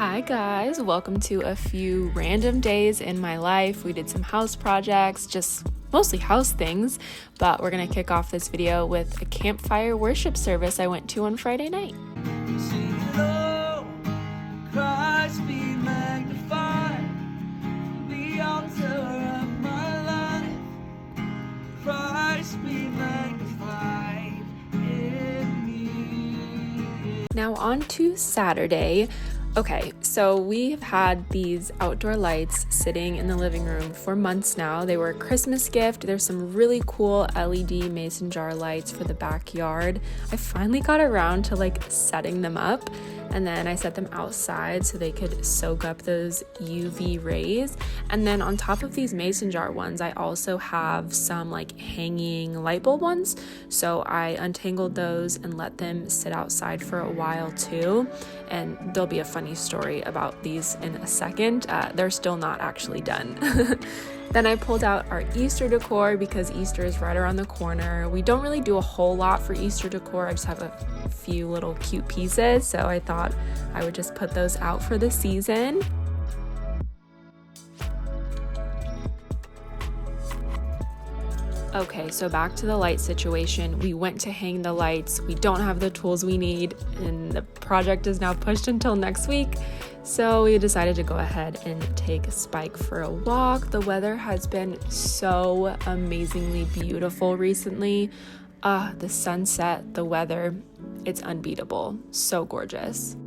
Hi guys, welcome to a few random days in my life. We did some house projects, just mostly house things, but we're gonna kick off this video with a campfire worship service I went to on Friday night. Sing low, Christ be magnified, the altar of my life. Christ be magnified in me. Now on to Saturday. Okay, so we've had these outdoor lights sitting in the living room for months now. They were a Christmas gift. There's some really cool LED mason jar lights for the backyard. I finally got around to setting them up, and then I set them outside so they could soak up those UV rays. And then on top of these mason jar ones, I also have some hanging light bulb ones. So I untangled those and let them sit outside for a while too. And there'll be a funny story about these in a second. They're still not actually done. Then I pulled out our Easter decor because Easter is right around the corner. We don't really do a whole lot for Easter decor. I just have a few little cute pieces. So I thought I would just put those out for the season. Okay, so back to the light situation. We went to hang the lights. We don't have the tools we need, and the project is now pushed until next week. So we decided to go ahead and take Spike for a walk. The weather has been so amazingly beautiful recently. The sunset, the weather, it's unbeatable. So gorgeous.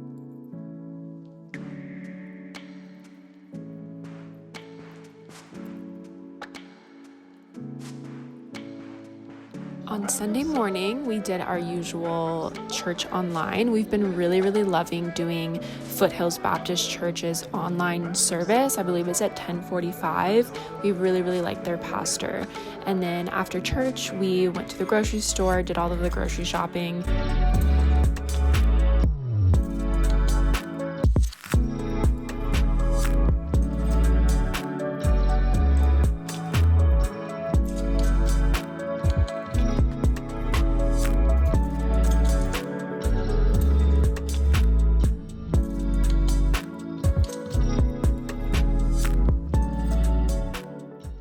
On Sunday morning, we did our usual church online. We've been really loving doing Foothills Baptist Church's online service. I believe it's at 10:45. We really like their pastor. And then after church, we went to the grocery store, did all of the grocery shopping.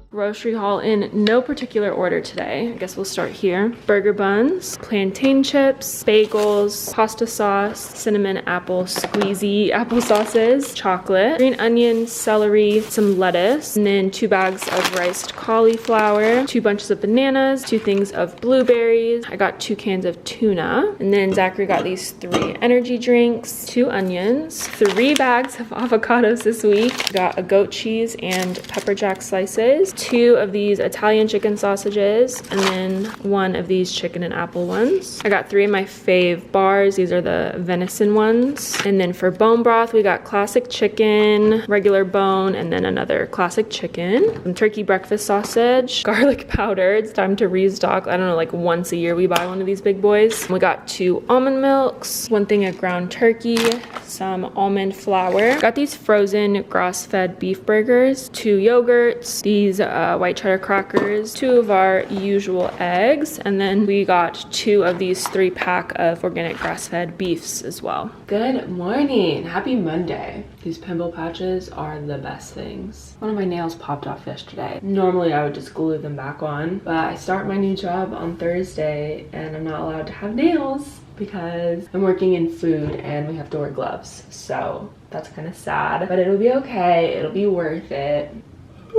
Grocery haul in no particular order today. I guess we'll start here. Burger buns, plantain chips, bagels, pasta sauce, cinnamon apple squeezy applesauces, chocolate, green onion, celery, some lettuce, and then 2 bags of riced cauliflower, 2 bunches of bananas, 2 things of blueberries. I got 2 cans of tuna, and then Zachary got these 3 energy drinks, 2 onions, 3 bags of avocados this week. Got a goat cheese and pepper jack slices, 2 of these Italian chicken sausages, and then 1 of these chicken and apple ones. I got 3 of my fave bars. These are the venison ones. And then for bone broth, we got classic chicken, regular bone, and then another classic chicken. Some turkey breakfast sausage, garlic powder. It's time to restock. I don't know, once a year we buy one of these big boys. We got 2 almond milks, 1 thing of ground turkey, some almond flour. Got these frozen grass-fed beef burgers, 2 yogurts, these white cheddar crackers, 2 of our usual eggs, and then we got 2 of these 3-pack of organic grass-fed beefs as well. Good morning. Happy Monday. These pimple patches are the best things. One of my nails popped off yesterday. Normally I would just glue them back on, but I start my new job on Thursday and I'm not allowed to have nails because I'm working in food and we have to wear gloves. So that's kind of sad, but it'll be okay. It'll be worth it.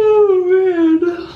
Oh man.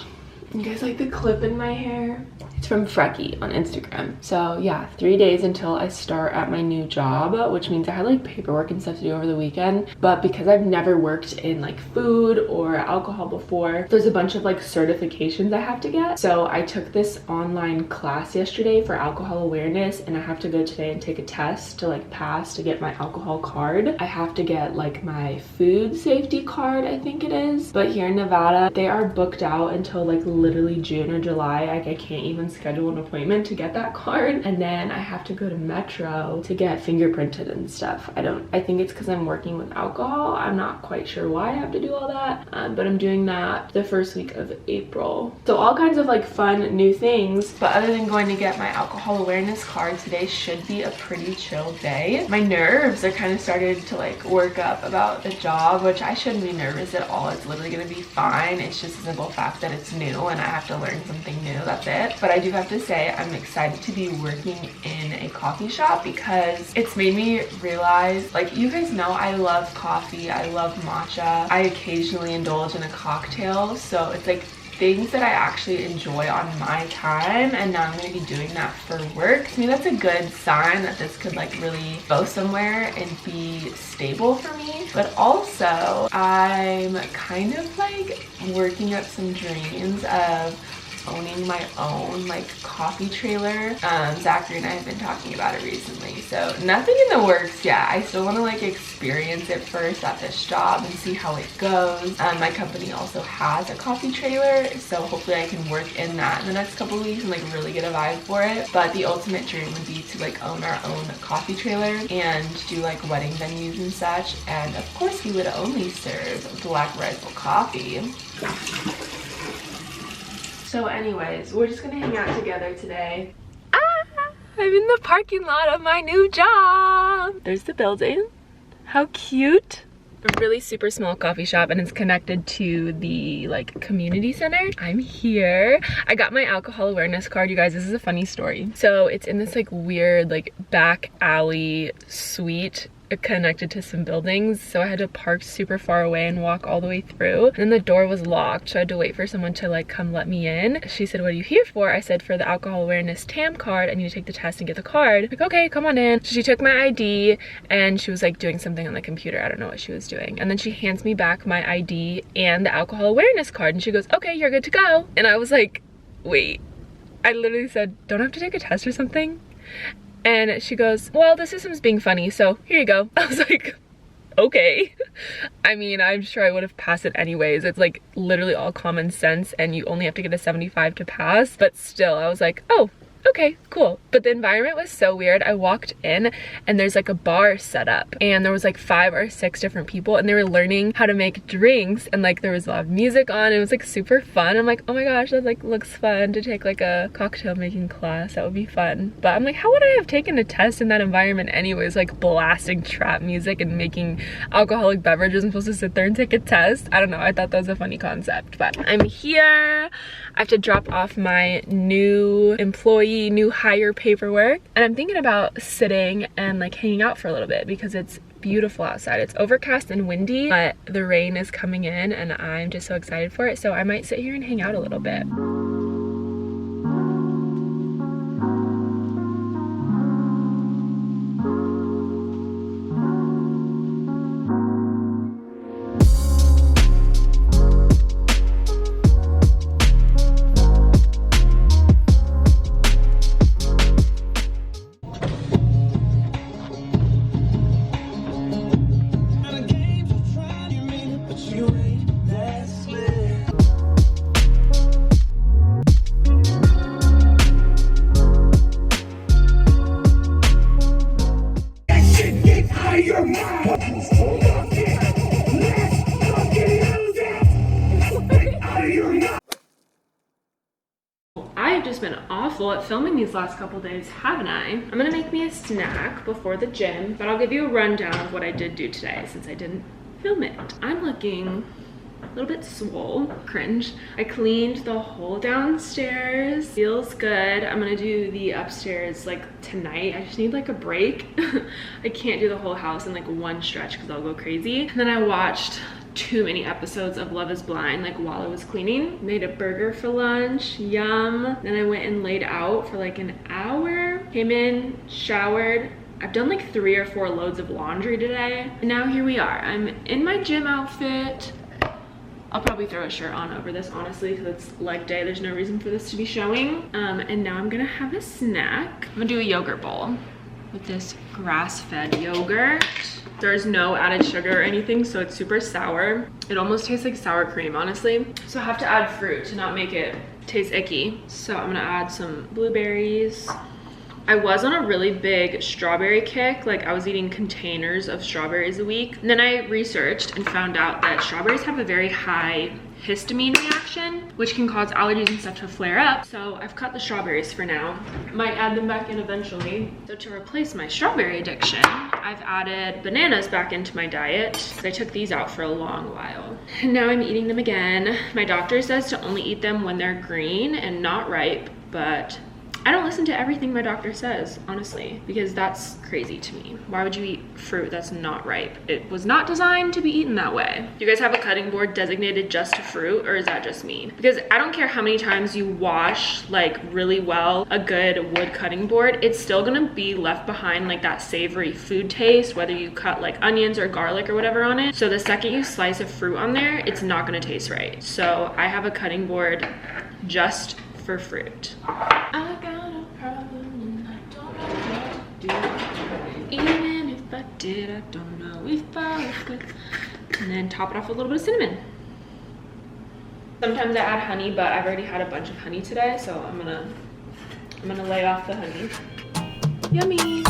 You guys like the clip in my hair? It's from Frecky on Instagram. So yeah, 3 days until I start at my new job, which means I had paperwork and stuff to do over the weekend. But because I've never worked in food or alcohol before, there's a bunch of certifications I have to get. So I took this online class yesterday for alcohol awareness, and I have to go today and take a test to pass to get my alcohol card. I have to get my food safety card, I think it is. But here in Nevada, they are booked out until literally June or July. Like I can't even schedule an appointment to get that card. And then I have to go to Metro to get fingerprinted and stuff. I think it's because I'm working with alcohol. I'm not quite sure why I have to do all that. But I'm doing that the first week of April. So all kinds of like fun new things. But other than going to get my alcohol awareness card, today should be a pretty chill day. My nerves are kind of started to like work up about the job, which I shouldn't be nervous at all. It's literally gonna be fine. It's just a simple fact that it's new and I have to learn something new, that's it. But I do have to say I'm excited to be working in a coffee shop because it's made me realize, like, you guys know I love coffee, I love matcha. I occasionally indulge in a cocktail, so it's like things that I actually enjoy on my time, and now I'm going to be doing that for work. To me, that's a good sign that this could like really go somewhere and be stable for me. But also, I'm kind of like working up some dreams of owning my own like coffee trailer. Zachary and I have been talking about it recently, so nothing in the works yet. I still want to like experience it first at this job and see how it goes. My company also has a coffee trailer, so hopefully I can work in that in the next couple of weeks and like really get a vibe for it. But the ultimate dream would be to like own our own coffee trailer and do like wedding venues and such. And of course we would only serve Black Rifle coffee. So anyways, we're just gonna hang out together today. I'm in the parking lot of my new job. There's the building. How cute. A really super small coffee shop, and it's connected to the like community center. I'm here. I got my alcohol awareness card, you guys. This is a funny story. So it's in this like weird like back alley suite connected to some buildings, so I had to park super far away and walk all the way through, and then the door was locked, so I had to wait for someone to like come let me in. She said, what are you here for? I said, for the alcohol awareness TAM card. I need to take the test and get the card. Like, okay, come on in. So she took my ID and she was like doing something on the computer. I don't know what she was doing, and then she hands me back my ID and the alcohol awareness card, and she goes, okay, you're good to go. And I was like, wait, I literally said, don't I have to take a test or something? And she goes, well, the system's being funny, so here you go. I was like, okay. I mean, I'm sure I would have passed it anyways. It's like literally all common sense, and you only have to get a 75 to pass. But still, I was like, oh, okay, cool. But the environment was so weird. I walked in and there's like a bar set up, and there was like 5 or 6 different people, and they were learning how to make drinks, and like there was a lot of music on. It was like super fun. I'm like, oh my gosh, that like looks fun to take like a cocktail making class. That would be fun. But I'm like, how would I have taken a test in that environment anyways, like blasting trap music and making alcoholic beverages? I'm supposed to sit there and take a test? I don't know. I thought that was a funny concept. But I'm here. I have to drop off my new employee, new hire paperwork, and I'm thinking about sitting and like hanging out for a little bit because it's beautiful outside. It's overcast and windy, but the rain is coming in and I'm just so excited for it. So I might sit here and hang out a little bit. I've just been awful at filming these last couple days, haven't I? I'm gonna make me a snack before the gym, but I'll give you a rundown of what I did do today since I didn't film it. I'm looking a little bit swole, cringe. I cleaned the whole downstairs, feels good. I'm gonna do the upstairs like tonight. I just need like a break. I can't do the whole house in like one stretch because I'll go crazy. And then I watched too many episodes of Love is Blind like while I was cleaning. Made a burger for lunch, yum. Then I went and laid out for like an hour, came in, showered. I've done like 3 or 4 loads of laundry today, and now here we are. I'm in my gym outfit. I'll probably throw a shirt on over this, honestly, because it's leg day. There's no reason for this to be showing. And now I'm gonna have a snack. I'm gonna do a yogurt bowl. with this grass-fed yogurt. There's no added sugar or anything, so it's super sour. It almost tastes like sour cream, honestly. So I have to add fruit to not make it taste icky. So I'm gonna add some blueberries. I was on a really big strawberry kick. Like, I was eating containers of strawberries a week. And then I researched and found out that strawberries have a very high histamine reaction, which can cause allergies and stuff to flare up. So I've cut the strawberries for now. Might add them back in eventually. So to replace my strawberry addiction, I've added bananas back into my diet. I took these out for a long while. And now I'm eating them again. My doctor says to only eat them when they're green and not ripe, but I don't listen to everything my doctor says, honestly, because that's crazy to me. Why would you eat fruit that's not ripe? It was not designed to be eaten that way. Do you guys have a cutting board designated just to fruit, or is that just me? Because I don't care how many times you wash, like, really well a good wood cutting board, it's still gonna be left behind like that savory food taste, whether you cut like onions or garlic or whatever on it. So the second you slice a fruit on there, it's not gonna taste right. So I have a cutting board just for fruit. I got a problem and I don't know what to do. Even if I did, I don't know if I could. And then top it off with a little bit of cinnamon. Sometimes I add honey, but I've already had a bunch of honey today, so I'm gonna lay off the honey. Yummy.